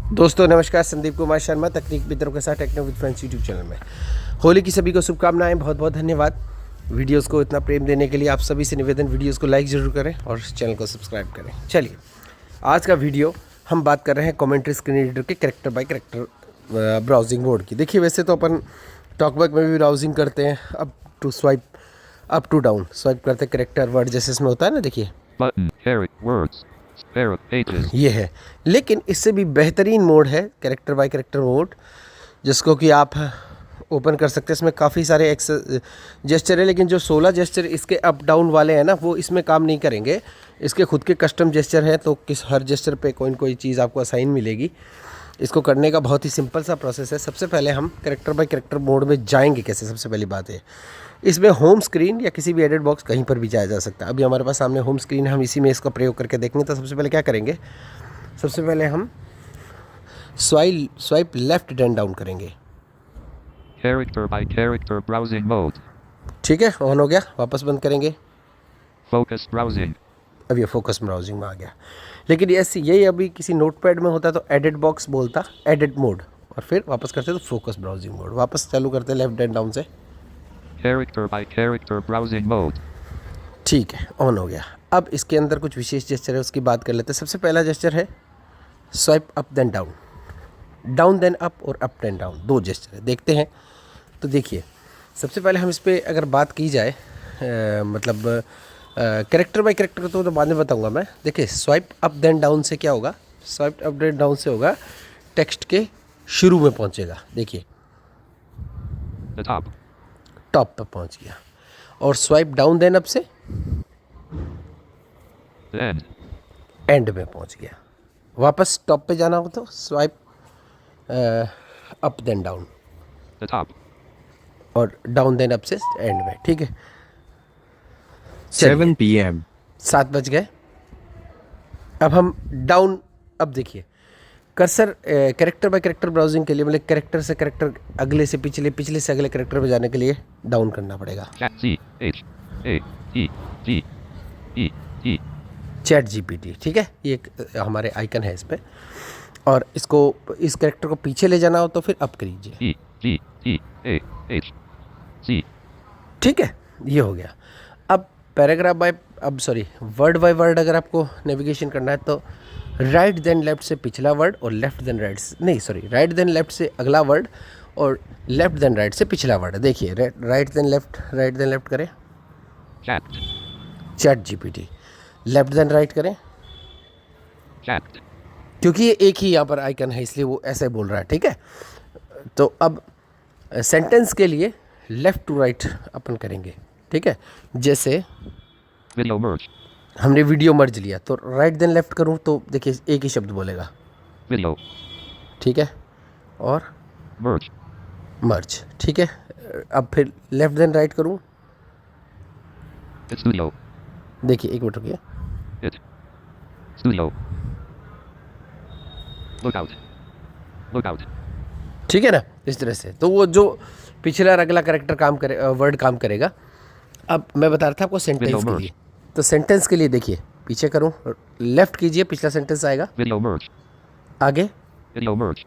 दोस्तों नमस्कार, संदीप कुमार शर्मा तकनीक मित्रों के साथ Techno with Friends YouTube channel में होली की सभी को शुभकामनाएं। बहुत बहुत धन्यवाद वीडियोस को इतना प्रेम देने के लिए। आप सभी से निवेदन, वीडियोस को लाइक ज़रूर करें और चैनल को सब्सक्राइब करें। चलिए आज का वीडियो हम बात कर रहे हैं कमेंट्री स्क्रीन रीडर के character bye character browsing mode की। देखिए वैसे तो अपन टॉकबैक में भी ब्राउजिंग करते हैं, up to swipe, up to down swipe करते हैं कैरेक्टर वर्ड जैसे इसमें होता है ना। देखिए ये है, लेकिन इससे भी बेहतरीन मोड है कैरेक्टर बाय कैरेक्टर मोड, जिसको कि आप ओपन कर सकते हैं। इसमें काफ़ी सारे जेस्चर है, लेकिन जो 16 जेस्चर इसके अप डाउन वाले हैं ना, वो इसमें काम नहीं करेंगे। इसके खुद के कस्टम जेस्चर हैं, तो हर जेस्चर पे कोई न कोई चीज़ आपको असाइन मिलेगी। इसको करने का बहुत ही सिंपल सा प्रोसेस है। सबसे पहले हम कैरेक्टर बाय कैरेक्टर मोड में जाएंगे कैसे। सबसे पहली बात है, इसमें होम स्क्रीन या किसी भी एडिट बॉक्स कहीं पर भी जाया जा सकता है। अभी हमारे पास सामने होम स्क्रीन है, हम इसी में इसका प्रयोग करके देखेंगे। तो सबसे पहले क्या करेंगे, सबसे पहले हम स्वाइप लेफ्ट देन डाउन करेंगे। Character by character browsing mode. ठीक है, ऑन हो गया। वापस बंद करेंगे। Focus browsing. अब ये फोकस ब्राउजिंग में आ गया। लेकिन यही अभी किसी नोटपैड में होता तो एडिट बॉक्स बोलता एडिट मोड, और फिर वापस करते तो फोकस ब्राउजिंग मोड। वापस चालू करते लेफ्ट देन डाउन से। Character by character browsing mode. ठीक है, ऑन हो गया। अब इसके अंदर कुछ विशेष जेस्चर है, उसकी बात कर लेते हैं। सबसे पहला जेस्चर है swipe up then down, down then up और अप देन डाउन, दो जेस्चर है। देखते हैं। तो देखिए सबसे पहले हम इस पर अगर बात की जाए, मतलब कैरेक्टर बाय कैरेक्टर तो बाद में बताऊंगा मैं। देखिए स्वाइप अप देन डाउन से क्या होगा, स्वाइप अप देन डाउन से होगा टेक्स्ट के शुरू में पहुंचेगा। देखिए टॉप पे पहुंच गया। और स्वाइप डाउन देन अप से एंड में पहुंच गया। वापस टॉप पे जाना हो तो स्वाइप अप देन डाउन, और डाउन देन अप से एंड में। ठीक है, 7 PM 7 बज गए। अब हम डाउन, अब देखिए cursor character bye character browsing के लिए, मतलब कैरेक्टर से कैरेक्टर अगले से पिछले, पिछले से अगले कैरेक्टर पे जाने के लिए डाउन करना पड़ेगा। चैट जीपीटी, ठीक है, ये एक हमारे आइकन है इस पे। और इसको, इस कैरेक्टर को पीछे ले जाना हो तो फिर अप करिए। ठीक है, ये हो गया। अब पैराग्राफ बाय, अब सॉरी वर्ड बाय वर्ड अगर आपको नेविगेशन करना है तो राइट देन लेफ्ट से पिछला वर्ड और लेफ्ट देन राइट से, नहीं सॉरी, राइट देन लेफ्ट से अगला वर्ड और लेफ्ट देन राइट से पिछला वर्ड। देखिए राइट देन लेफ्ट करें chat GPT, left then right करें क्योंकि ये एक ही यहाँ पर आइकन है इसलिए वो ऐसे बोल रहा है। ठीक है, तो अब सेंटेंस के लिए लेफ्ट टू राइट अपन करेंगे। ठीक है, जैसे Video merge. हमने वीडियो मर्ज लिया तो राइट देन लेफ्ट करूँ तो देखिए एक ही शब्द बोलेगा Video ठीक है, और merge. मर्ज। ठीक है, अब फिर लेफ्ट देन राइट करूँ, It's studio. देखिए एक मिनट रुकिए, It. Studio. Look out. Look out. ठीक है ना, इस तरह से। तो वो जो पिछला और अगला करेक्टर काम करे, वर्ड काम करेगा। अब मैं बता रहा था आपको सेंटेंस के लिए, तो सेंटेंस के लिए देखिए पीछे करूँ, लेफ्ट कीजिए, पिछला सेंटेंस आएगा, Video merge. आगे, Video merge.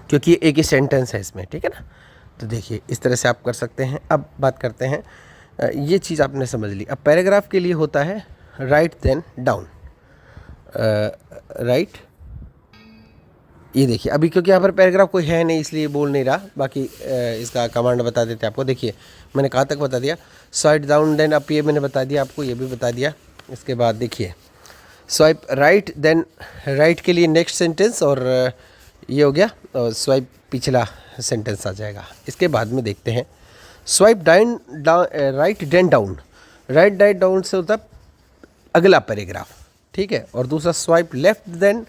क्योंकि ये एक ही सेंटेंस है इसमें। ठीक है ना, तो देखिए इस तरह से आप कर सकते हैं। अब बात करते हैं, ये चीज़ आपने समझ ली। अब पैराग्राफ के लिए होता है राइट देन डाउन, राइट। ये देखिए अभी क्योंकि यहाँ पर पैराग्राफ कोई है नहीं इसलिए बोल नहीं रहा, बाकी इसका कमांड बता देते आपको। देखिए मैंने कहाँ तक बता दिया, स्वाइप डाउन देन अप ये मैंने बता दिया आपको, ये भी बता दिया। इसके बाद देखिए स्वाइप राइट देन राइट के लिए नेक्स्ट सेंटेंस, और ये हो गया, और स्वाइप पिछला सेंटेंस आ जाएगा। इसके बाद में देखते हैं swipe down right then down, right down से होता अगला पैराग्राफ। ठीक है, और दूसरा स्वाइप लेफ्ट देन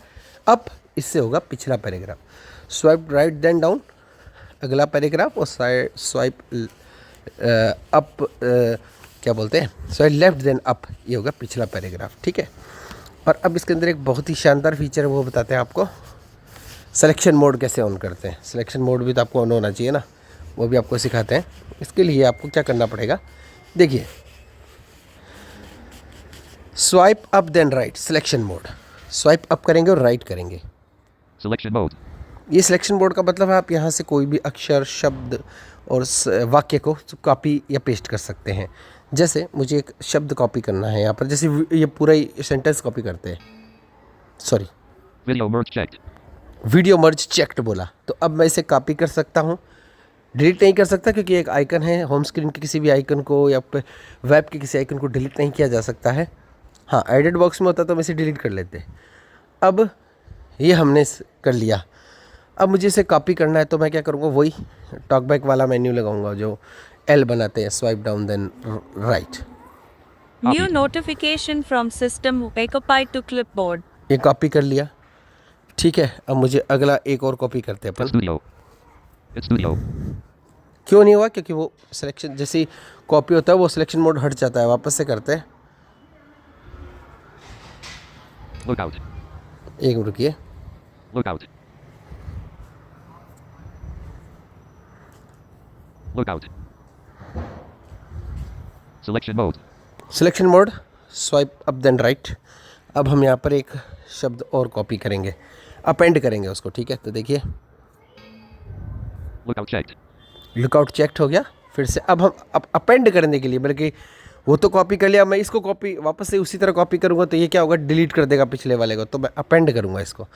अप, इससे होगा पिछला paragraph. Swipe right then down अगला पैराग्राफ, और स्वाइप अप क्या बोलते हैं, स्वाइप लेफ्ट देन अप, ये होगा पिछला पैराग्राफ। ठीक है, और अब इसके अंदर एक बहुत ही शानदार फीचर है, वो बताते हैं आपको। सिलेक्शन मोड कैसे ऑन करते हैं। सिलेक्शन मोड भी तो आपको ऑन होना चाहिए ना, वो भी आपको सिखाते हैं। इसके लिए आपको क्या करना पड़ेगा, देखिए swipe up then right, selection mode. Swipe up करेंगे और राइट करेंगे, Selection mode. ये सिलेक्शन बोर्ड का मतलब है आप यहाँ से कोई भी अक्षर, शब्द और वाक्य को कॉपी या पेस्ट कर सकते हैं। जैसे मुझे एक शब्द कॉपी करना है यहाँ पर, जैसे ये पूरा ही सेंटेंस कॉपी करते हैं, sorry Video merge checked. Video merge checked बोला, तो अब मैं इसे कॉपी कर सकता हूँ, डिलीट नहीं कर सकता क्योंकि एक आइकन है, होम स्क्रीन के किसी भी आइकन को या वेब के किसी आइकन को डिलीट नहीं किया जा सकता है। हाँ, एडिट बॉक्स में होता तो हम इसे डिलीट कर लेते। अब ये हमने कर लिया। अब मुझे इसे कॉपी करना है तो मैं क्या करूँगा, वही टॉकबैक वाला मेन्यू लगाऊंगा जो एल बनाते हैं, swipe down then right. New notification from system occupied to clipboard. ये कॉपी कर लिया, ठीक है। अब मुझे अगला एक और कॉपी करते हैं अपन। Studio. It's studio. क्यों नहीं हुआ, क्योंकि वो सिलेक्शन जैसे ही कॉपी होता है वो सिलेक्शन मोड हट जाता है। वापस से करते हैं, Lookout. एक मिनट रुकिए। Lookout. Lookout. Selection mode. Selection mode, swipe up then right. अब हम यहाँ पर एक शब्द और कॉपी करेंगे, अपेंड करेंगे उसको, ठीक है। तो देखिए Lookout checked. लुकआउट चेक्ड हो गया। फिर से अब हम अपेंड करने के लिए, बल्कि वो तो कॉपी कर लिया, मैं इसको कॉपी वापस से उसी तरह कॉपी करूँगा तो ये क्या होगा, डिलीट कर देगा पिछले वाले को। तो मैं अपेंड करूँगा इसको,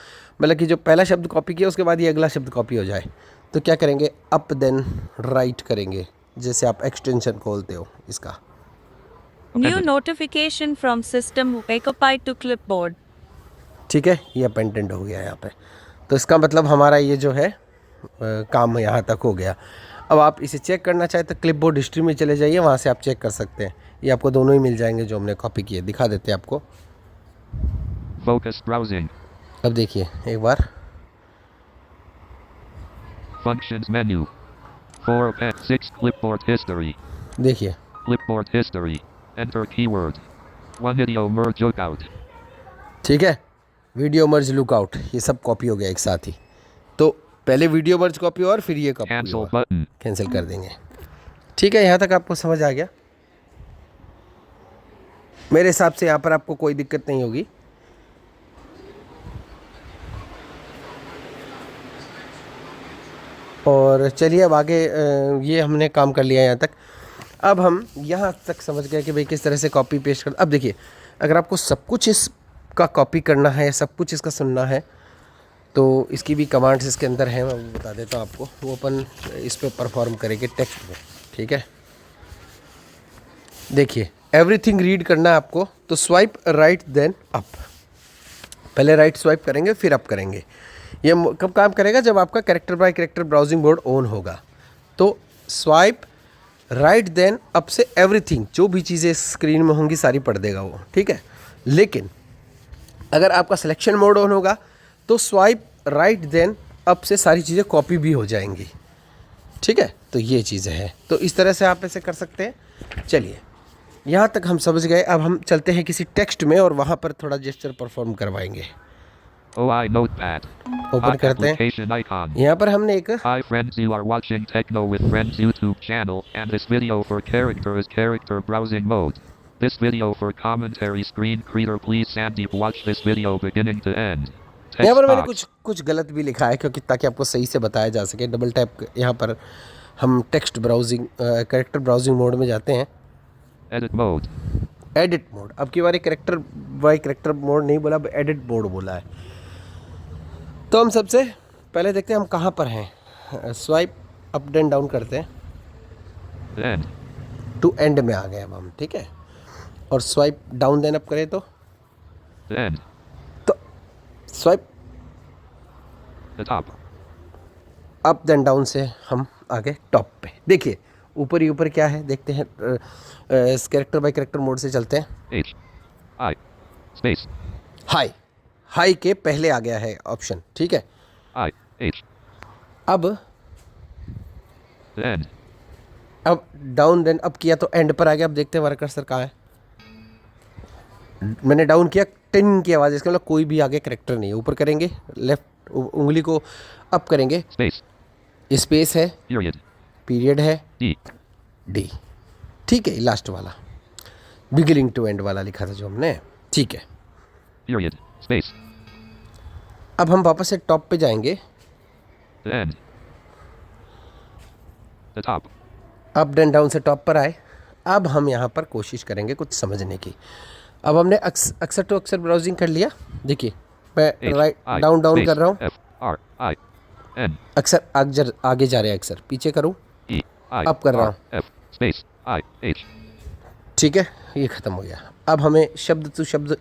मतलब कि जो पहला शब्द कॉपी किया उसके बाद ये अगला शब्द कॉपी हो जाए। तो क्या करेंगे, अप देन राइट करेंगे, जैसे आप एक्सटेंशन खोलते हो इसका। New notification from system occupied to clipboard. ठीक है, ये अपेंडेंट हो गया यहाँ पे। तो इसका मतलब हमारा ये जो है काम यहाँ तक हो गया। अब आप इसे चेक करना चाहे तो क्लिपबोर्ड हिस्ट्री में चले जाइए, वहाँ से आप चेक कर सकते हैं। ये आपको दोनों ही मिल जाएंगे जो हमने कॉपी किए, दिखा देते हैं आपको। Focus browsing. अब देखिए एक बार, Functions menu. 4 append 6 clipboard history. देखिए Clipboard history. Enter keyword. 1 video merge lookout. ठीक है, वीडियो मर्ज लुकआउट, ये सब कॉपी हो गया एक साथ ही। तो पहले वीडियो मर्ज कॉपी और फिर ये कॉपी Cancel होगा, button. कैंसिल कर देंगे। ठीक है, यहाँ तक आपको समझ आ गया। मेरे हिसाब से यहाँ पर आपको कोई दिक्कत नहीं होगी। और चलिए अब आगे, ये हमने काम कर लिया यहाँ तक। अब हम यहाँ तक समझ गए कि भाई किस तरह से कॉपी पेस्ट कर। अब देखिए, अगर आपको सब कुछ इसका कॉपी करना है, सब कुछ इसका सुनना है, तो इसकी भी कमांड्स इसके अंदर हैं, मैं बता देता हूँ आपको। वो अपन इस पर परफॉर्म करेंगे टेक्स्ट में, ठीक है। देखिए, एवरीथिंग रीड करना है आपको, तो स्वाइप राइट देन अप। पहले राइट स्वाइप करेंगे फिर अप करेंगे। ये कब काम करेगा, जब आपका character bye character browsing board on होगा। तो स्वाइप राइट देन अप से एवरीथिंग, जो भी चीज़ें स्क्रीन में होंगी सारी पढ़ देगा वो, ठीक है। लेकिन अगर आपका सिलेक्शन मोड ऑन होगा तो स्वाइप राइट देन अप से सारी चीज़ें कॉपी भी हो जाएंगी, ठीक है। तो ये चीज़ें हैं, तो इस तरह से आप ऐसे कर सकते हैं। चलिए, यहाँ तक हम समझ गए। अब हम चलते हैं किसी टेक्स्ट में और वहाँ पर थोड़ा जेस्चर परफॉर्म करवाएंगे। OI notepad. ओपन Hot करते हैं। application icon. यहाँ पर हमने एक, Hi friends, you are watching Techno with Friends YouTube channel, and this video for character is character browsing mode. This video for commentary screen creator, please Sandeep watch this video beginning to end. यहाँ Text पर मैंने box. कुछ गलत भी लिखा है, क्योंकि ताकि आपको सही से बताया जा सके। डबल टैप यहाँ पर हम text browsing character browsing mode में जाते हैं, Edit mode. Edit mode. अब की बारी कैरेक्टर बाय कैरेक्टर मोड नहीं बोला, अब एडिट मोड बोला है। तो हम सबसे पहले देखते हैं हम कहाँ पर हैं। स्वाइप अप एंड डाउन करते हैं, End. टू एंड में आ गए अब हम, ठीक है। और स्वाइप डाउन देन अप करें तो End. Swipe The top. Up then down से हम आगे टॉप पे। देखिए ऊपर ही ऊपर क्या है देखते हैं। कैरेक्टर बाय कैरेक्टर मोड से चलते हैं। H. I. Space. High, high के पहले आ गया है ऑप्शन, ठीक है। I. H. अब End. डाउन देन अप किया तो एंड पर आ गया। अब देखते हैं हमारा कर्सर कहाँ है। मैंने डाउन किया, टिन की आवाज़, इसका मतलब कोई भी आगे कैरेक्टर नहीं है। ऊपर करेंगे, लेफ्ट उंगली को अप करेंगे, Space. स्पेस है, Period. पीरियड है, D. डी, ठीक है। लास्ट वाला बिगिनिंग टू एंड वाला लिखा था जो हमने, ठीक है। Period. Space. अब हम वापस से टॉप पे जाएंगे, The end. The top. Up and down से टॉप पर आए। अब हम यहाँ पर कोशिश करेंगे कुछ समझने की। अब हमने अक्सर टू अक्सर ब्राउजिंग कर लिया। देखिए मैं H. Right I. Down down कर Space. रहा हूँ, F. R. I. N. अक्सर आगे जा रहे हैं, अक्सर पीछे करूँ, E. I. अब कर रहा R. हूँ। F. Space. I. H. ठीक है, ये ख़त्म हो गया। अब हमें शब्द टू शब्द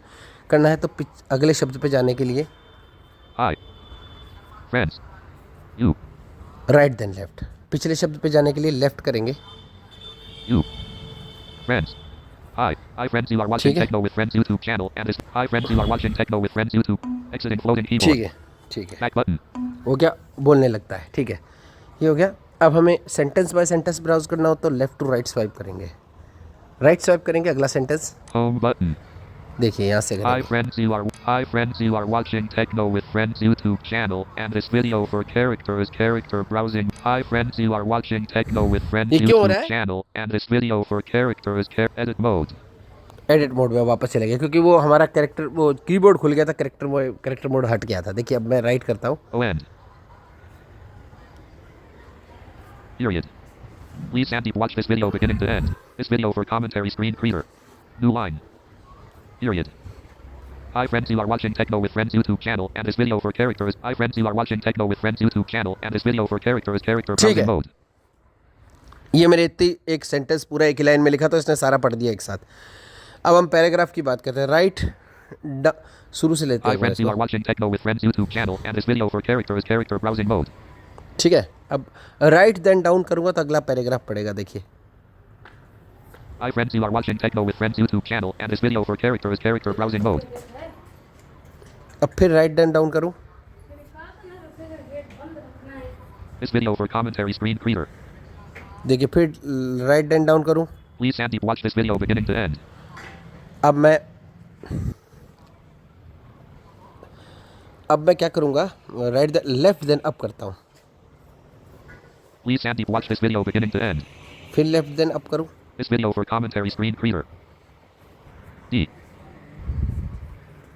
करना है, तो अगले शब्द पे जाने के लिए I. Friends. You. Right then left. पिछले शब्द पे जाने के लिए लेफ्ट करेंगे। You. Friends. Hi. Hi friends, you are watching ठीक है। Techno with Friends YouTube channel and this. Hi friends, you are watching Techno with Friends YouTube. Exiting floating ठीक keyboard. है, ठीक है, Back button. हो गया, बोलने लगता है। ठीक है, ये हो गया। अब हमें सेंटेंस बाय सेंटेंस ब्राउज करना हो तो लेफ्ट टू राइट स्वाइप करेंगे, राइट स्वाइप करेंगे, अगला सेंटेंस Home button. देखिए यहाँ से Hi करेंगे। friends, you are watching Techno with Friends YouTube channel and this video for character is character browsing. Hi friends, you are watching Techno with Friends ये क्यों हो रहा YouTube है? channel and this video for character is edit mode. Edit mode में वापस चले गए क्योंकि वो हमारा कैरेक्टर, वो कीबोर्ड खुल गया था, कैरेक्टर मोड हट गया था। देखिए अब मैं राइट करता हूँ। End. Period. Please Sandeep watch this video beginning to end. This video for commentary screen creator. New line. Period. Hi friends, you are watching Techno with Friends YouTube channel and this video for character is. Hi friends, you are watching Techno with Friends YouTube channel and this video for character is character ठीक browsing है। mode. ये मेरे इतनी एक sentence पूरा एक ही line में लिखा तो इसने सारा पढ़ दिया एक साथ। अब हम पैराग्राफ की बात करते हैं। राइट शुरू से लेते Hi हैं friends, you are इसको। watching Techno with Friends YouTube channel and this video for character is character browsing mode. ठीक है, अब राइट देन डाउन करूँगा तो अगला पैराग्राफ पड़ेगा। देखिए Hi friends, you are watching Techno with Friends YouTube channel and this video for character is character browsing mode. अब फिर राइट देन डाउन करूँ, This video for commentary screen creator. देखिए फिर राइट देन डाउन करूँ। Please Sandeep watch this video beginning to end. अब मैं क्या करूँगा, राइट लेफ्ट देन अप करता हूँ, Please Sandeep watch this video beginning to end. फिर लेफ्ट देन अप करूँ। This video for commentary screen creator. D.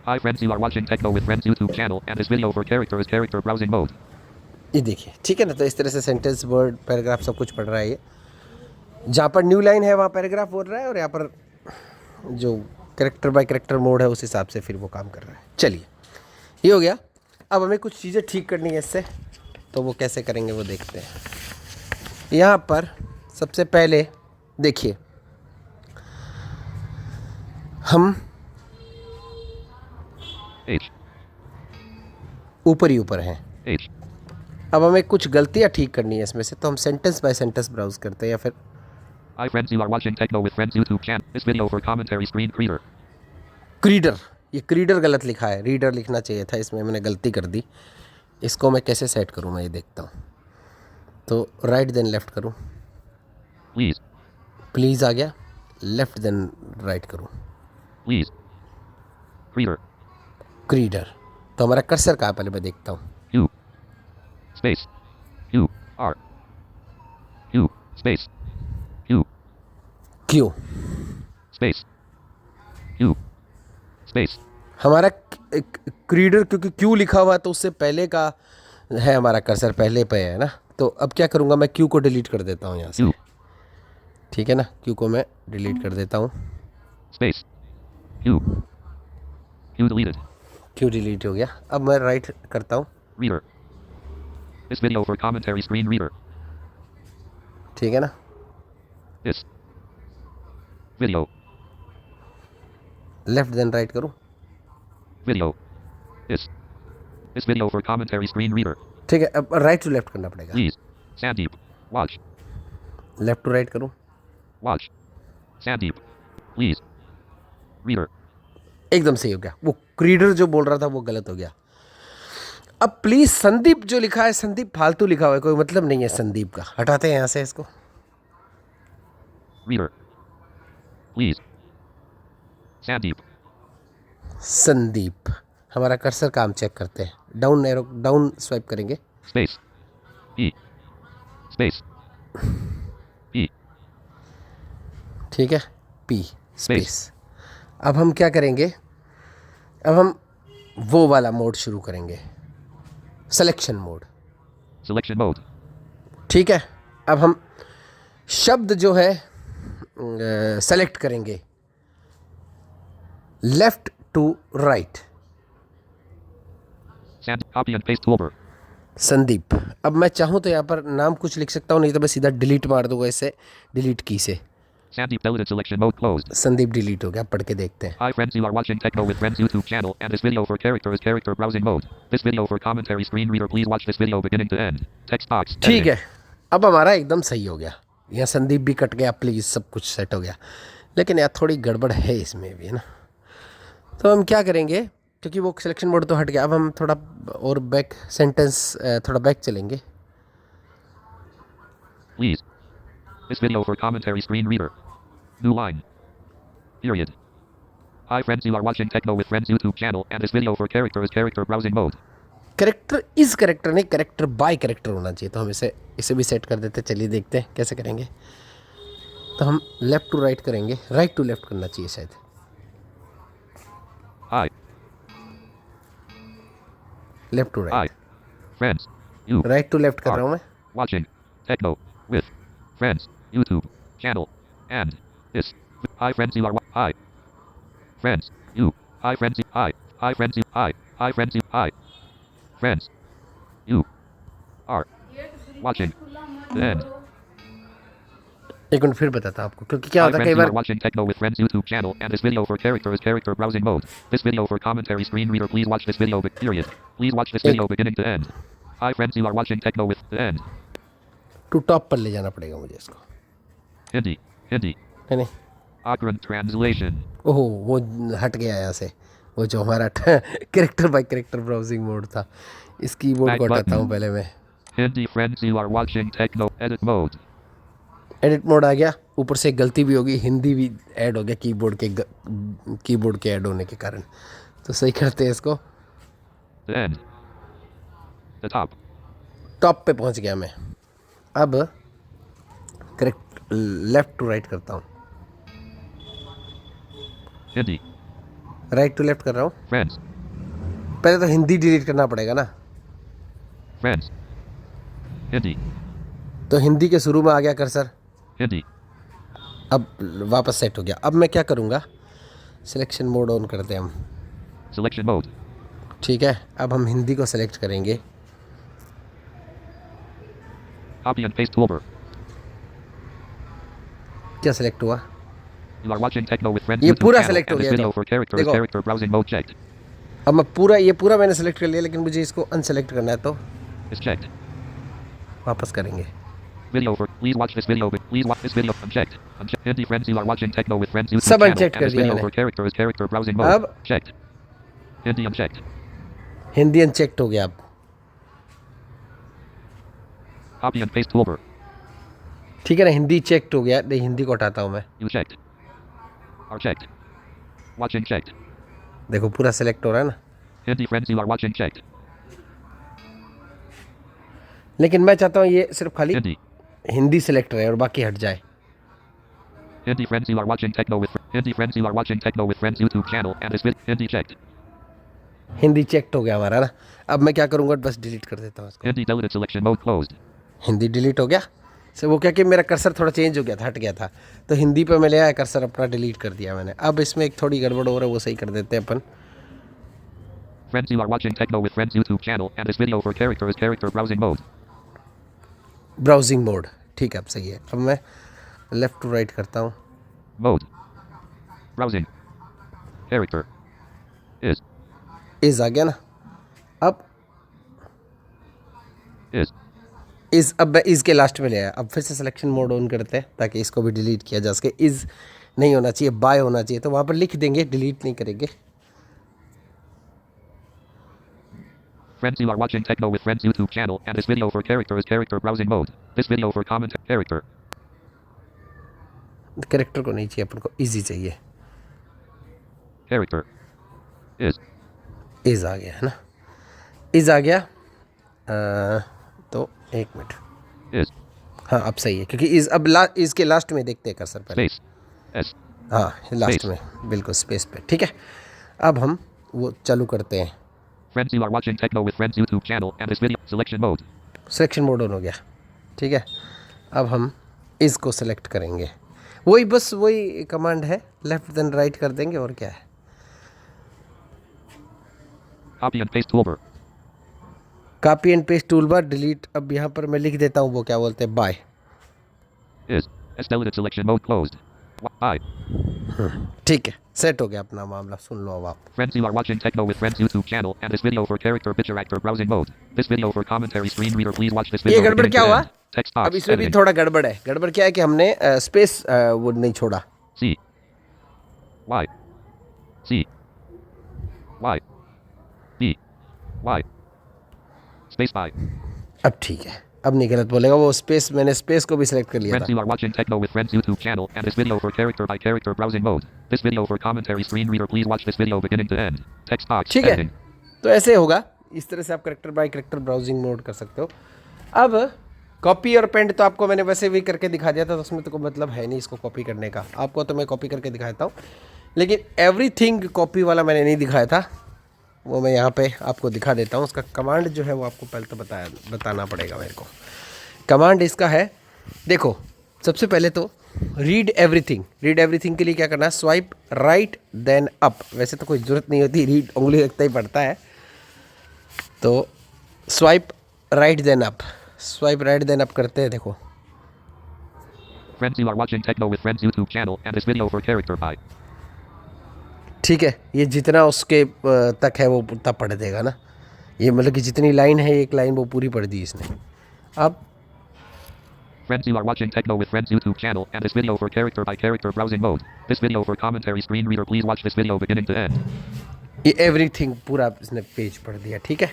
Hi friends, you are watching Techno with Friends YouTube channel and this video for character is character browsing mode. ये देखिए, ठीक है ना। तो इस तरह से सेंटेंस, वर्ड, पैराग्राफ सब कुछ पढ़ रहा है ये। जहाँ पर न्यू लाइन है वहाँ पैराग्राफ बोल रहा है और यहाँ पर जो कैरेक्टर बाय कैरेक्टर मोड है उस हिसाब से फिर वो काम कर रहा है। चलिए ये हो गया। अब हमें कुछ चीज़ें ठीक करनी है इससे, तो वो कैसे करेंगे वो देखते हैं। यहाँ पर सबसे पहले देखिए, हम H. ऊपर ही ऊपर हैं। H. अब हमें कुछ गलतियाँ ठीक करनी है इसमें से, तो हम सेंटेंस बाय सेंटेंस ब्राउज करते हैं या फिर Hi friends, you are watching Techno with Friends YouTube channel. This video for commentary screen creator. क्रीडर, ये क्रीडर गलत लिखा है, रीडर लिखना चाहिए था, इसमें मैंने गलती कर दी। इसको मैं कैसे सेट करूँ मैं ये देखता हूँ। तो राइट देन लेफ्ट करूँ, Please. प्लीज़ आ गया, लेफ्ट देन राइट करूँ, Please. Creator. क्रीडर। तो हमारा कर्सर कहाँ है पहले मैं देखता हूँ। Q. Space. Q. R. Q. Space. Q. क्यों, Space. Q. Space. हमारा क्रीडर क्योंकि क्यू लिखा हुआ है तो उससे पहले का है, हमारा कर्सर पहले पे है ना। तो अब क्या करूँगा, मैं क्यू को डिलीट कर देता हूँ यहाँ से। Q. ठीक है ना, क्यू को मैं डिलीट कर देता हूँ। Space. Q. Q deleted. Q delete हो गया। अब मैं राइट करता हूँ। Reader. This video for commentary screen reader. ठीक है ना, This. Video. Left then right करूँ। Video. This. This video for commentary screen reader. ठीक है, अब राइट टू लेफ्ट करना पड़ेगा। Please. Sandeep. Watch. Left to right करूँ, Watch. Sandeep. Please. Reader. एकदम सही हो गया। वो क्रीडर जो बोल रहा था वो गलत हो गया। अब प्लीज संदीप जो लिखा है, संदीप फालतू लिखा हुआ है, कोई मतलब नहीं है संदीप का, हटाते हैं यहाँ से इसको। Reader. Please. Sandeep. संदीप, हमारा कर्सर काम चेक करते हैं। डाउन एरो, डाउन स्वाइप करेंगे। Space. E. Space. E. ठीक है, पी स्पेस। अब हम क्या करेंगे, अब हम वो वाला मोड शुरू करेंगे। Selection mode. Selection mode. ठीक है, अब हम शब्द जो है सेलेक्ट करेंगे left to right. Sand. Copy and paste toolbar. Sandeep. अब मैं चाहूँ तो यहाँ पर नाम कुछ लिख सकता हूँ, नहीं तो मैं सीधा डिलीट मार दूंगा इसे डिलीट की से। Sandeep deleted selection mode closed. Sandeep delete हो गया, पढ़ के देखते हैं। Hi friends, you are watching Techno with Friends YouTube channel, and this video for character is character browsing mode. This video for commentary screen reader, please watch this video beginning to end. Text box. ठीक editing. है, अब हमारा एकदम सही हो गया। यहाँ संदीप भी कट गया, प्लीज़, सब कुछ सेट हो गया। लेकिन यार थोड़ी गड़बड़ है इसमें भी, है ना। तो हम क्या करेंगे, क्योंकि वो सिलेक्शन मोड तो हट गया, अब हम थोड़ा और बैक सेंटेंस थोड़ा बैक चलेंगे। Please. This video for commentary screen reader. New line. Period. Hi friends, you are watching Techno with Friends YouTube channel, and this video for character is character browsing mode. Character is character नहीं, character by character होना चाहिए। तो हम इसे भी set कर देते। चलिए देखते हैं कैसे करेंगे। तो हम लेफ़्ट टू राइट करेंगे, राइट टू लेफ़्ट करना चाहिए शायद। Hi. Left to Hi. Right, Friends. You right to left कर रहा हूँ मैं। watching Techno with Friends YouTube channel, and this. Hi friends, you are hi. Friends. You. Hi friends. Hi. Hi friends. Hi. Hi friends. Hi. Friends. You are watching the end. एक minute फिर बताता हूँ आपको, क्योंकि क्या Hi होता है friends, कई you are bar watching Techno with Friends YouTube channel, and this video for character is character browsing mode. This video for commentary screen reader, please watch this video period. Please watch this video beginning to end. Hi friends, you are watching Techno with the end. To top पर ले जाना पड़ेगा मुझे इसको। Hindi. Hindi. है नहीं, Akron translation. ओहो वो हट गया यहाँ से, वो जो हमारा character bye character browsing mode था। इस कीबोर्ड को Back हटाता button. हूँ पहले मैं। Hindi friends, you are watching Techno edit mode. Edit mode आ गया, ऊपर से गलती भी होगी, हिंदी भी ऐड हो गया कीबोर्ड के ऐड होने के कारण। तो सही करते हैं इसको। The end. The top. Top पे पहुंच गया मैं। अब करेक्ट लेफ़्ट टू राइट करता हूँ, Hindi. राइट टू लेफ़्ट कर रहा हूँ। Friends. पहले तो हिंदी डिलीट करना पड़ेगा ना, Friends. Hindi. तो हिंदी के शुरू में आ गया कर्सर। Hindi. अब वापस सेट हो गया। अब मैं क्या करूँगा, सिलेक्शन मोड ऑन करते हैं हम। Selection mode. ठीक है, अब हम हिंदी को सेलेक्ट करेंगे। Copy and paste toolbar. क्या सेलेक्ट हुआ, You are watching Techno with Friends ये YouTube पूरा channel, select हो and this गया video तो। for character is देखो। character browsing mode checked. अब मैं ये पूरा मैंने सेलेक्ट कर लिया, लेकिन मुझे इसको अनसेलेक्ट करना है, तो Is checked. वापस करेंगे। Video for please watch this video. Please watch this video. Unchecked. Unchecked. Hindi friends, you are watching Techno with Friends YouTube सब channel, unchecked and कर this दिया video मैंने। for character is character browsing mode अब checked. Hindi unchecked. Hindi unchecked हो गया। अब Copy and paste toolbar. ठीक है ना, हिंदी चेक्ड हो गया। नहीं, हिंदी को हटाता हूँ मैं। You checked. Are checked. Watching checked. देखो पूरा सेलेक्ट हो रहा है ना, Hindi friends, you are watching checked. लेकिन मैं चाहता हूँ ये सिर्फ खाली Hindi. हिंदी सेलेक्ट रहे और बाकी हट जाए। Hindi friends, you are watching Techno with Hindi friends, you are watching Techno with Friends YouTube channel, and this video Hindi checked. Hindi checked हो गया हमारा ना। अब मैं क्या करूँगा, बस डिलीट कर देता हूँ इसको। Hindi deleted selection mode closed. Hindi delete हो गया। से वो क्या कि मेरा कर्सर थोड़ा चेंज हो गया था, हट गया था, तो हिंदी पे मैं ले आया, कर्सर अपना डिलीट कर दिया मैंने। अब इसमें एक थोड़ी गड़बड़ हो रहा है, वो सही कर देते हैं अपन। Friends, you are watching Techno with Friends YouTube channel, and this video for character is character browsing mode. Browsing mode, ठीक है, अब सही है। अब मैं लेफ़्ट टू राइट करता हूँ। Mode. Browsing. Character. Is. Is आ गया ना। अब Is. इज, अब मैं इज के लास्ट में ले आया। अब फिर से सिलेक्शन मोड ऑन करते हैं ताकि इसको भी डिलीट किया जा सके। इज नहीं होना चाहिए, बाय होना चाहिए, तो वहाँ पर लिख देंगे, डिलीट नहीं करेंगे। Friends, you are watching Techno with Friends YouTube channel, and this video for character is character browsing mode. This video for comment character. Character को नहीं चाहिए अपन को, इजी चाहिए। Character. Is. इज आ गया है ना, इज आ गया। तो एक मिनट, Is. हाँ अब सही है, क्योंकि इज अब इज के लास्ट में देखते हैं कर्सर पहले। Space. S. हाँ लास्ट Space. में, बिल्कुल स्पेस पे। ठीक है, अब हम वो चालू करते हैं। Friends, you are watching Techno with Friends YouTube channel and this video. Selection mode. Selection mode on हो गया, ठीक है। अब हम इसको सेलेक्ट करेंगे, वही बस वही कमांड है, लेफ्ट देन राइट कर देंगे और क्या है। Copy and paste toolbar. Copy and paste tool bar, delete. अब यहाँ पर मैं लिख देता हूँ वो क्या बोलते हैं, bye. Is deleted selection mode closed. Bye. ठीक है, सेट हो गया अपना मामला, सुन लो अब आप। Friends, you are watching Techno with Friends YouTube channel and this video for character picture actor browsing mode. This video for commentary screen reader. Please watch this ये video. गड़बड़ beginning क्या to हुआ? end. Text box. अब इसमें भी editing. थोड़ा गड़बड़ है। गड़बड़ क्या है कि हमने स्पेस वो नहीं छोड़ा। C. Y. C. Y. B. Y. Space by. अब ठीक है, अब नहीं गलत बोलेगा वो। स्पेस, मैंने स्पेस को भी सिलेक्ट कर लिया Friends, था। you are watching Techno with Friends YouTube channel and this video for character by character browsing mode. This video for commentary screen reader. Please watch this video beginning to end. Text box. ठीक है, editing. तो ऐसे होगा, इस तरह से आप character by character browsing mode कर सकते हो। अब कॉपी और पेंट तो आपको मैंने वैसे भी करके दिखा दिया था, तो उसमें तो कोई मतलब है नहीं इसको कॉपी करने का। आपको तो मैं कॉपी करके दिखाता हूँ, लेकिन एवरीथिंग कॉपी वाला मैंने नहीं दिखाया था, वो मैं यहाँ पे आपको दिखा देता हूँ। उसका कमांड जो है वो आपको पहले तो बताना पड़ेगा मेरे को। कमांड इसका है, देखो सबसे पहले तो रीड एवरीथिंग। रीड एवरीथिंग के लिए क्या करना है, स्वाइप राइट देन अप। वैसे तो कोई ज़रूरत नहीं होती, रीड उंगली रखता ही पड़ता है, तो swipe right then up. Swipe right then up करते हैं, देखो। Friends, you are watching Techno with Friends YouTube channel and this video for character by. ठीक है, ये जितना उसके तक है वो उतना पढ़ देगा ना। ये मतलब कि जितनी लाइन है, एक लाइन वो पूरी पढ़ दी इसने। अब Friends, you are watching Techno with Friends YouTube channel and this video for character by character browsing mode. This video for commentary screen reader. Please watch this video beginning to end. ये everything पूरा इसने page पढ़ दिया, ठीक है।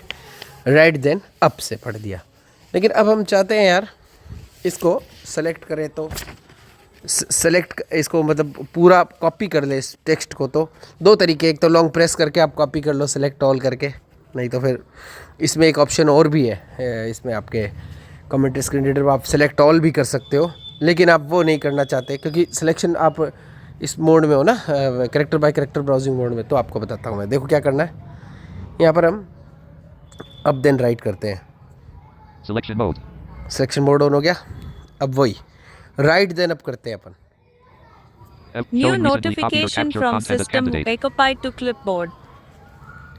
Right then up से पढ़ दिया, लेकिन अब हम चाहते हैं यार इसको सेलेक्ट करें, तो सेलेक्ट इसको मतलब पूरा कॉपी कर ले इस टेक्स्ट को। तो दो तरीके, एक तो लॉन्ग प्रेस करके आप कॉपी कर लो सेलेक्ट ऑल करके, नहीं तो फिर इसमें एक ऑप्शन और भी है, इसमें आपके कमेंट्री स्क्रीन रीडर में आप सेलेक्ट ऑल भी कर सकते हो, लेकिन आप वो नहीं करना चाहते क्योंकि सिलेक्शन आप इस मोड में हो ना, character by character browsing mode में। तो आपको बताता हूँ मैं, देखो क्या करना है। यहाँ पर हम अप देन राइट करते हैं, Selection mode. Selection mode on हो गया। अब वही राइट देन अप करते हैं अपन। New Showing recently popular notification capture from content as system candidate. occupied to clipboard.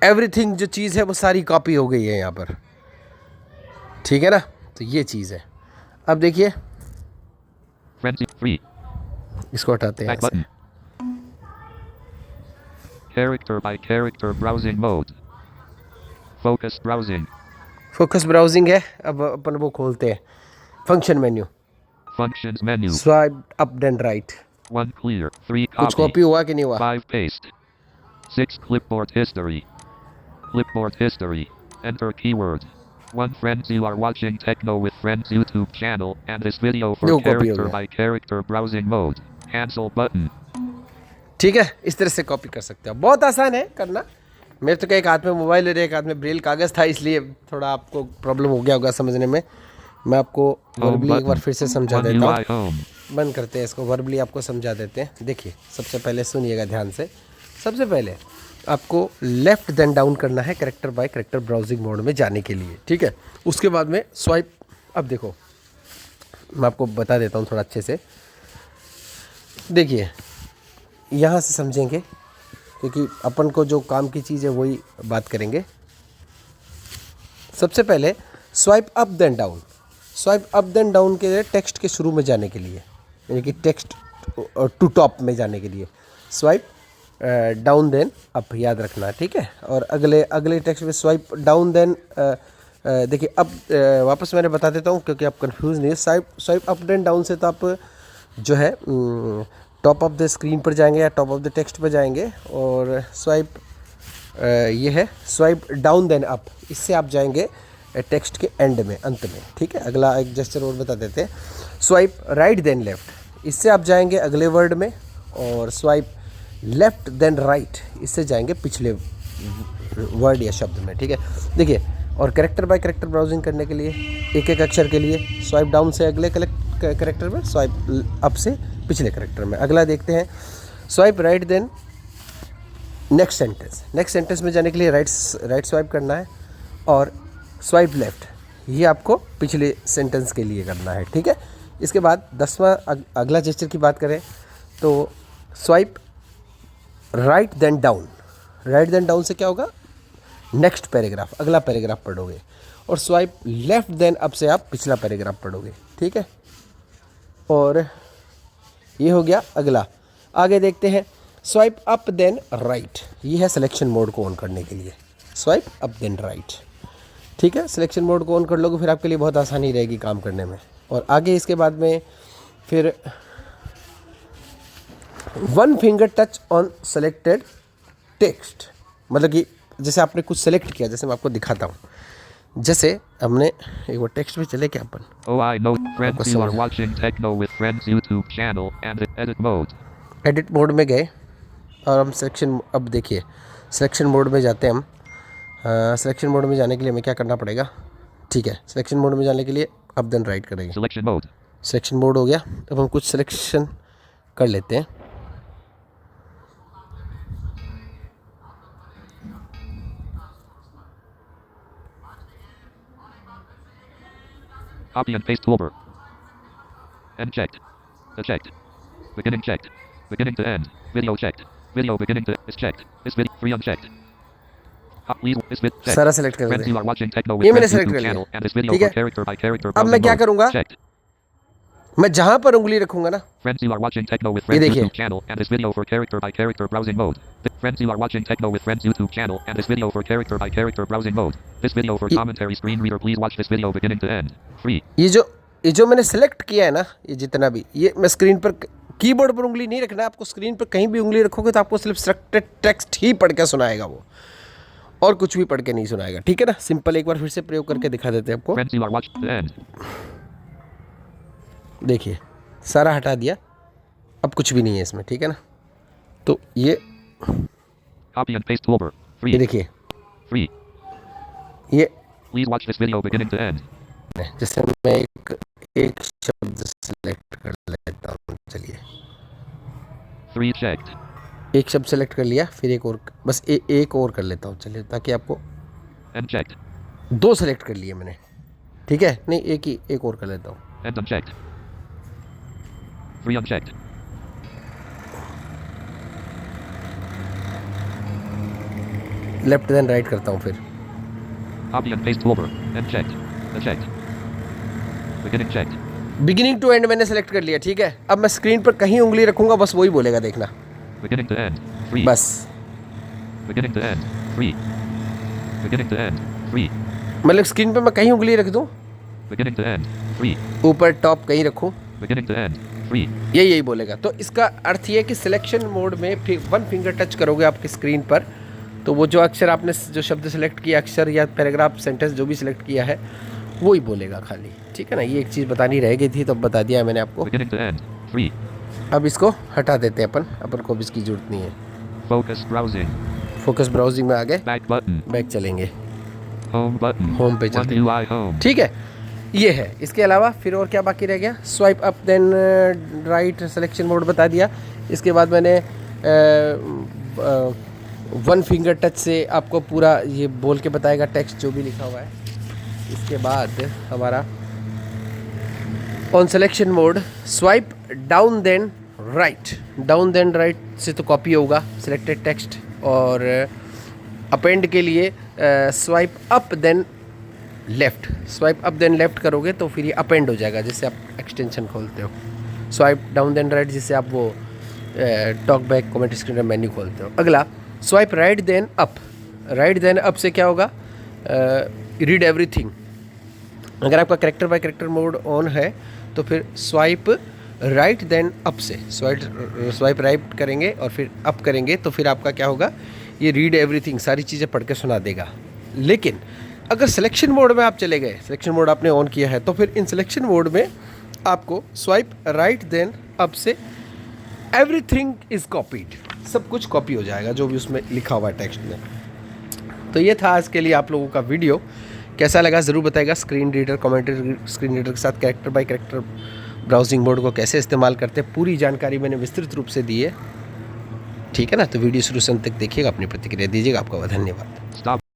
Everything जो चीज़ है वो सारी कॉपी हो गई है यहाँ पर, ठीक है ना। तो ये चीज़ है। अब देखिए Friends, free. इसको हटाते हैं Back ऐसे। button. Character by character browsing mode. Focus browsing. Focus browsing है। अब अपन वो खोलते हैं, function menu, Functions menu. Swipe up then right. 1 clear. 3 कुछ copy. कॉपी हुआ कि नहीं हुआ? 5 paste. 6 clipboard history. Clipboard history. Enter keyword. 1 Friends, you are watching Techno with Friends YouTube channel and this video for No copy हो character गया। by character browsing mode. Cancel button. ठीक है, इस तरह से कॉपी कर सकते हो, बहुत आसान है करना। मेरे तो क्या एक हाथ में मोबाइल है, एक हाथ में ब्रेल कागज़ था, इसलिए थोड़ा आपको प्रॉब्लम हो गया होगा समझने में। मैं आपको वर्बली एक बार फिर से समझा One देता UI हूँ। home. बंद करते हैं इसको, वर्बली आपको समझा देते हैं। देखिए सबसे पहले सुनिएगा ध्यान से। सबसे पहले आपको लेफ़्ट देन डाउन करना है character by character browsing mode में जाने के लिए, ठीक है। उसके बाद में स्वाइप। अब देखो मैं आपको बता देता हूँ थोड़ा अच्छे से, देखिए यहाँ से समझेंगे क्योंकि अपन को जो काम की चीज़ है वही बात करेंगे। सबसे पहले swipe up then down. Swipe up then down के लिए टेक्स्ट के शुरू में जाने के लिए, यानी कि टेक्स्ट टू टॉप में जाने के लिए स्वाइप डाउन देन अप, याद रखना, ठीक है। और अगले टेक्स्ट में स्वाइप डाउन देन, देखिए अब वापस मैंने बता देता हूँ क्योंकि आप कंफ्यूज नहीं है। स्वाइप अप देन डाउन से तो आप जो है टॉप ऑफ द स्क्रीन पर जाएंगे या टॉप ऑफ द टेक्स्ट पर जाएंगे, और स्वाइप ये है स्वाइप डाउन देन अप, इससे आप जाएंगे टेक्स्ट के एंड में, अंत में, ठीक है। अगला एक जेस्चर और बता देते हैं, स्वाइप राइट देन लेफ्ट, इससे आप जाएंगे अगले वर्ड में, और स्वाइप लेफ्ट देन राइट, इससे जाएंगे पिछले वर्ड या शब्द में, ठीक है। देखिए, और करेक्टर बाय करेक्टर ब्राउजिंग करने के लिए एक एक अक्षर के लिए स्वाइप डाउन से अगले करेक्टर में, स्वाइप अप से पिछले करेक्टर में। अगला देखते हैं, swipe right then next sentence में जाने के लिए राइट स्वाइप करना है और स्वाइप लेफ्ट, ये आपको पिछले सेंटेंस के लिए करना है, ठीक है। इसके बाद 10वां अगला जेस्चर की बात करें तो स्वाइप राइट देन डाउन से क्या होगा, नेक्स्ट पैराग्राफ, अगला पैराग्राफ पढ़ोगे, और स्वाइप लेफ्ट देन अप से आप पिछला पैराग्राफ पढ़ोगे, ठीक है। और ये हो गया अगला। आगे देखते हैं स्वाइप अप देन राइट, ये है सिलेक्शन मोड को ऑन करने के लिए, स्वाइप अप देन राइट, ठीक है। सिलेक्शन मोड को ऑन कर लोगे फिर आपके लिए बहुत आसानी रहेगी काम करने में। और आगे इसके बाद में फिर 1 finger touch on selected text, मतलब कि जैसे आपने कुछ सेलेक्ट किया, जैसे मैं आपको दिखाता हूँ, जैसे हमने एक वो टेक्स्ट में चले क्या अपन, Oh, I know, friends, you are watching Techno with Friends YouTube channel and edit mode. Edit mode में गए और हम सिलेक्शन, अब देखिए सिलेक्शन मोड में जाते हैं हम। सिलेक्शन मोड में जाने के लिए हमें क्या करना पड़ेगा, ठीक है, सिलेक्शन मोड में जाने के लिए अप देन राइट करेंगे। Selection mode. सिलेक्शन मोड हो गया, अब हम कुछ सिलेक्शन कर लेते हैं। Copy and paste toolbar. End checked. Checked. Beginning checked. Beginning to end. Video checked. Video beginning to is checked. This video free unchecked. Please this bit checked. सारा select कर Friends, देते you हैं। are watching Techno ये with मैंने Friends select YouTube कर channel लिया। and this video ठीक for है। character by character अब मैं browsing क्या mode. करूँगा, Checked. मैं जहाँ पर उंगली रखूँगा ना, Friends, you are watching Techno with ये Friends देखिए। YouTube channel and this video for character by character browsing mode. Friends, you are watching Techno with Friends YouTube channel and this video for character by character browsing mode. This video for commentary screen reader. Please watch this video beginning to end. Free. ये जो मैंने select किया है ना, ये जितना भी, ये मैं स्क्रीन पर, कीबोर्ड पर उंगली नहीं रखना आपको, स्क्रीन पर कहीं भी उंगली रखोगे तो आपको सिर्फ सिलेक्टेड टेक्स्ट ही पढ़ के सुनाएगा वो, और कुछ भी पढ़ के नहीं सुनाएगा, ठीक है ना। सिंपल एक बार फिर से प्रयोग करके दिखा देते हैं आपको। Friends, you are watching the end. देखिए सारा हटा दिया, अब कुछ भी नहीं है इसमें, ठीक है ना। तो ये Copy and paste toolbar. Free. ये देखिए, Free. ये Please watch this video beginning to end. जैसे मैं एक शब्द सेलेक्ट कर लेता हूँ, चलिए 3 checked. एक शब्द सेलेक्ट कर लिया, फिर एक और, बस एक और कर लेता हूँ, चलिए, ताकि आपको End checked. 2 सेलेक्ट कर लिए मैंने, ठीक है, नहीं एक और कर लेता हूँ। End unchecked. 3 unchecked. Left then right करता हूँ फिर। Copy and paste toolbar. End checked. Checked. Beginning checked. Beginning to end मैंने सेलेक्ट कर लिया, ठीक है। अब मैं स्क्रीन पर कहीं उंगली रखूंगा, बस वही बोलेगा, देखना। Beginning to end. Free. बस Beginning to end. Free. Beginning to end. Free. मतलब स्क्रीन पर मैं कहीं उंगली रख दूं, Beginning to end. Free. ऊपर टॉप कहीं रखूं, Beginning to end. Free. यही बोलेगा। तो इसका अर्थ ये है कि सिलेक्शन मोड में 1 फिंगर टच करोगे आपकी स्क्रीन पर, तो वो जो अक्षर आपने, जो शब्द सेलेक्ट किया, अक्षर या पैराग्राफ सेंटेंस जो भी सिलेक्ट किया है, वो ही बोलेगा खाली, ठीक है ना। ये एक चीज़ बतानी रह गई थी तो अब बता दिया है मैंने आपको। Beginning to end. Free. अब इसको हटा देते हैं अपन को भी इसकी जरूरत नहीं है। Focus browsing. फोकस ब्राउजिंग में आ गए, Back button. बैक चलेंगे, Home button. होम पे One चलते हैं, UI home. ठीक है। ये है, इसके अलावा फिर और क्या बाकी रह गया, swipe up then right, selection mode बता दिया। इसके बाद मैंने 1 फिंगर टच से आपको पूरा ये बोल के बताएगा टेक्स्ट जो भी लिखा हुआ है। इसके बाद हमारा on selection mode swipe down then right से तो कॉपी होगा सिलेक्टेड टेक्स्ट, और अपेंड के लिए स्वाइप अप देन लेफ्ट करोगे तो फिर ये अपेंड हो जाएगा, जैसे आप एक्सटेंशन खोलते हो। स्वाइप डाउन देन राइट जिससे आप वो talk back comment screen menu खोलते हो। अगला स्वाइप राइट देन अप से क्या होगा, रीड एवरीथिंग। अगर आपका character bye character mode on है तो फिर स्वाइप राइट देन अप से स्वाइप राइट करेंगे और फिर अप करेंगे तो फिर आपका क्या होगा, ये रीड एवरीथिंग सारी चीज़ें पढ़ के सुना देगा। लेकिन अगर सिलेक्शन मोड में आप चले गए, सिलेक्शन मोड आपने ऑन किया है, तो फिर इन सिलेक्शन मोड में आपको स्वाइप राइट देन अप से एवरीथिंग इज़ कॉपीड, सब कुछ कॉपी हो जाएगा जो भी उसमें लिखा हुआ है टेक्स्ट में। तो ये था आज के लिए आप लोगों का वीडियो, कैसा लगा ज़रूर बताएगा। स्क्रीन रीडर के साथ character bye character browsing mode को कैसे इस्तेमाल करते हैं, पूरी जानकारी मैंने विस्तृत रूप से दी है। ठीक है ना। तो वीडियो शुरू से अंत तक देखिएगा, अपनी प्रतिक्रिया दीजिएगा। आपका बहुत धन्यवाद। Stop.